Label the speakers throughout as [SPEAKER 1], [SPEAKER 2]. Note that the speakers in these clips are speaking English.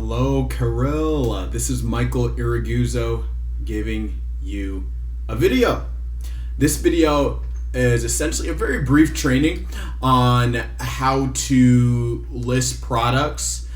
[SPEAKER 1] Hello, Kirill. This is Michael Iraguzzo giving you a video. This video is essentially a very brief training on how to list products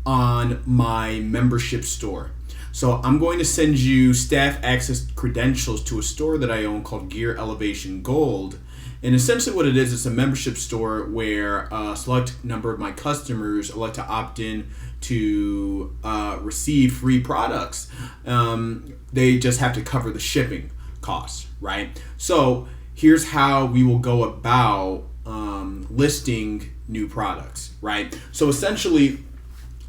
[SPEAKER 1] on my membership store. So I'm going to send you staff access credentials to a store that I own called Gear Elevation Gold. And essentially what it is, it's a membership store where a select number of my customers elect to opt in to receive free products. They just have to cover the shipping costs, right? So here's how we will go about listing new products, right? So essentially,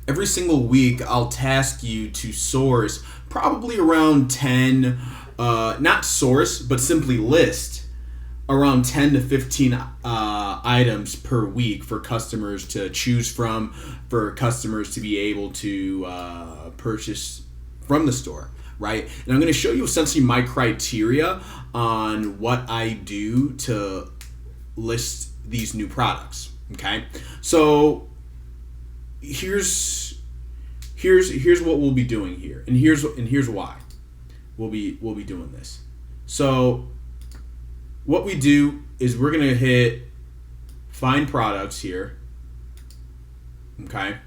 [SPEAKER 1] every single week I'll task you to source probably around 10, not source, but simply list around 10 to 15 items per week for customers to choose from, for customers to be able to purchase from the store, right? And I'm going to show you essentially my criteria on what I do to list these new products, okay? So here's what we'll be doing here, and here's why we'll be doing this. So what we do is we're gonna hit find products here. Okay,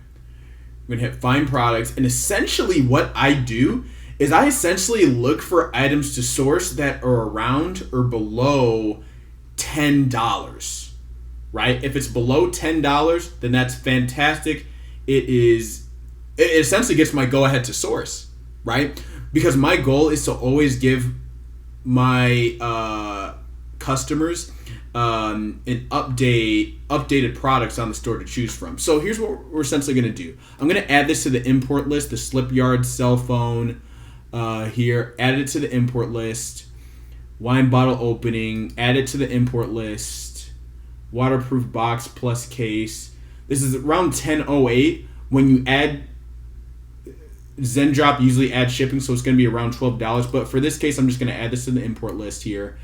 [SPEAKER 1] we're gonna hit find products, and essentially what I do is I essentially look for items to source that are around or below $10. Right? If it's below $10, then that's fantastic. It essentially gets my go ahead to source, right? Because my goal is to always give my customers updated products on the store to choose from. So here's what we're essentially going to do. I'm going to add this to the import list, the slip yard cell phone here, add it to the import list, wine bottle opening, add it to the import list, waterproof box plus case. This is around 10:08. When you add Zendrop, usually add shipping, so it's going to be around $12. But for this case, I'm just going to add this to the import list here.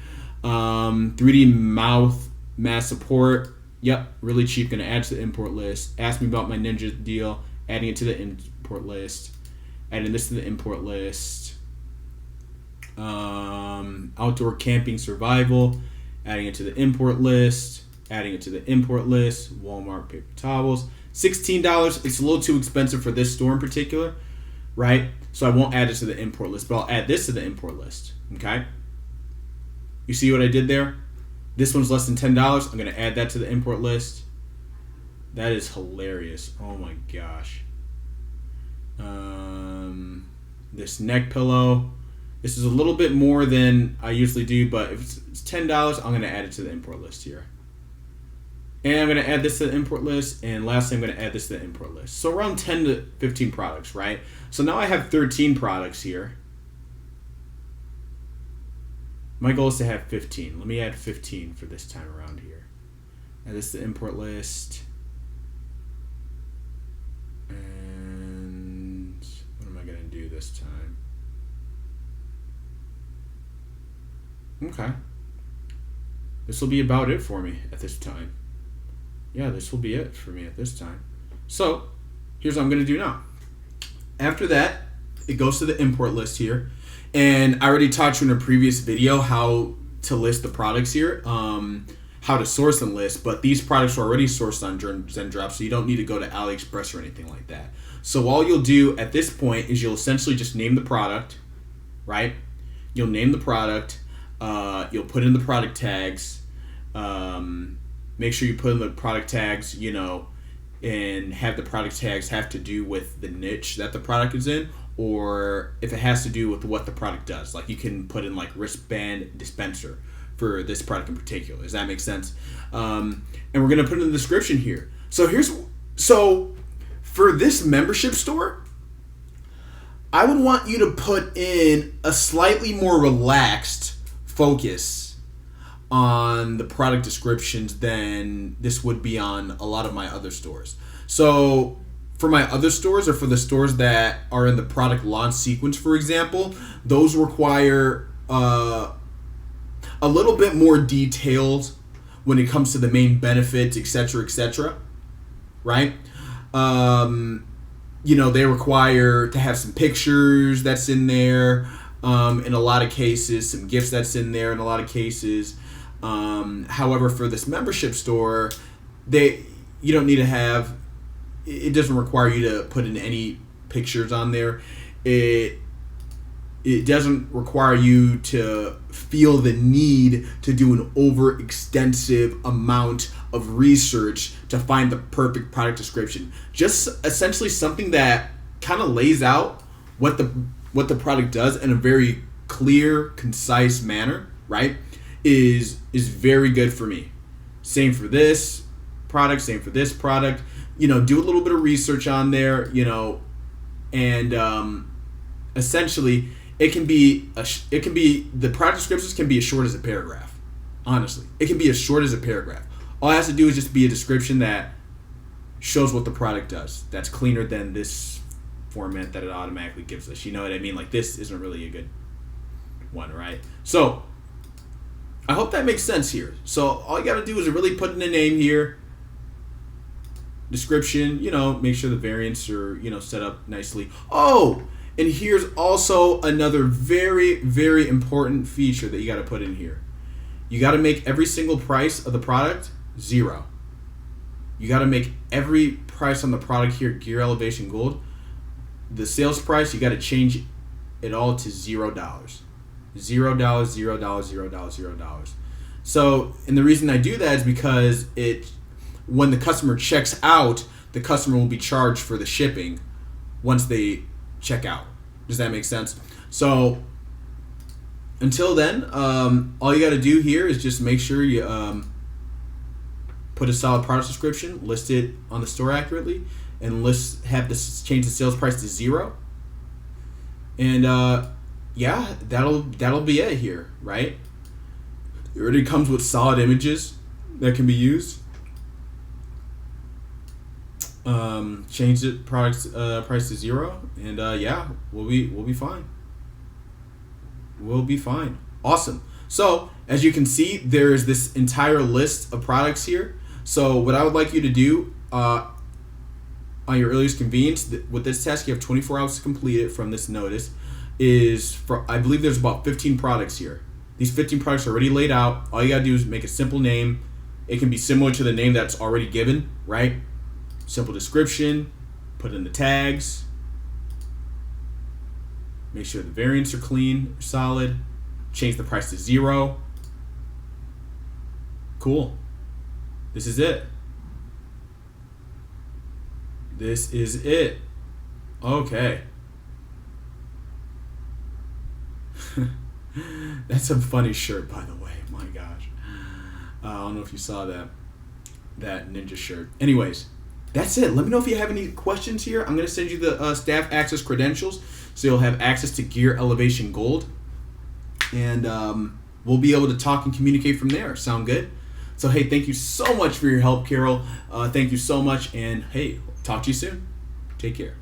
[SPEAKER 1] 3D mouth mass support. Yep, really cheap. Going to add to the import list. Ask me about my Ninja deal. Adding it to the import list. Adding this to the import list. Outdoor camping survival. Adding it to the import list. Adding it to the import list. Walmart paper towels. $16. It's a little too expensive for this store in particular, right? So I won't add it to the import list, but I'll add this to the import list. Okay. You see what I did there? This one's less than $10. I'm going to add that to the import list. That is hilarious. Oh my gosh. This neck pillow. This is a little bit more than I usually do, but if it's $10, I'm going to add it to the import list here. And I'm going to add this to the import list. And lastly, I'm going to add this to the import list. So around 10 to 15 products, right? So now I have 13 products here. My goal is to have 15. Let me add 15 for this time around here. Add this to the import list. And what am I going to do this time? Okay. This will be about it for me at this time. Yeah, this will be it for me at this time. So, here's what I'm going to do now. After that, it goes to the import list here. And I already taught you in a previous video how to list the products here, how to source and list, but these products are already sourced on Zendrop, so you don't need to go to AliExpress or anything like that. So all you'll do at this point is you'll essentially just name the product, right? You'll name the product, you'll put in the product tags, make sure you put in the product tags, and have the product tags have to do with the niche that the product is in, or if it has to do with what the product does. Like you can put in like wristband dispenser for this product in particular. Does that make sense? And we're going to put in the description here. So for this membership store, I would want you to put in a slightly more relaxed focus on the product descriptions than this would be on a lot of my other stores. So for my other stores, or for the stores that are in the product launch sequence, for example, those require a little bit more details when it comes to the main benefits, etc., right? they require to have some pictures that's in there. In a lot of cases, some gifts that's in there in a lot of cases. However, for this membership store, you don't need to have. It doesn't require you to put in any pictures on there. It doesn't require you to feel the need to do an overextensive amount of research to find the perfect product description. Just essentially something that kind of lays out what the product does in a very clear, concise manner, right? Is very good for me. Same for this product, same for this product. Do a little bit of research on there, and essentially it can be the product descriptions can be as short as a paragraph. Honestly, it can be as short as a paragraph. All it has to do is just be a description that shows what the product does. That's cleaner than this format that it automatically gives us. You know what I mean? Like, this isn't really a good one, right? So I hope that makes sense here. So all you got to do is really put in a name here, description, make sure the variants are, set up nicely. Oh, and here's also another very, very important feature that you got to put in here. You got to make every single price of the product 0. You got to make every price on the product here, Gear Elevation Gold, the sales price, you got to change it all to $0. $0, $0, $0, $0. So, and the reason I do that is because when the customer checks out, the customer will be charged for the shipping once they check out. Does that make sense? So until then, all you got to do here is just make sure you put a solid product description, list it on the store accurately, and change the sales price to 0. And yeah, that'll be it here, right? It already comes with solid images that can be used. Change the product's price to 0, and yeah, we'll be fine. We'll be fine. Awesome. So as you can see, there is this entire list of products here. So what I would like you to do on your earliest convenience with this test, you have 24 hours to complete it from this notice. I believe there's about 15 products here. These 15 products are already laid out. All you gotta do is make a simple name. It can be similar to the name that's already given, right? Simple description, put in the tags, make sure the variants are clean, solid, change the price to 0. Cool. This is it. This is it. Okay. That's a funny shirt, by the way. My gosh. I don't know if you saw that ninja shirt. Anyways, that's it. Let me know if you have any questions here. I'm going to send you the staff access credentials, so you'll have access to Gear Elevation Gold. And we'll be able to talk and communicate from there. Sound good? So, hey, thank you so much for your help, Carol. Thank you so much. And, hey, talk to you soon. Take care.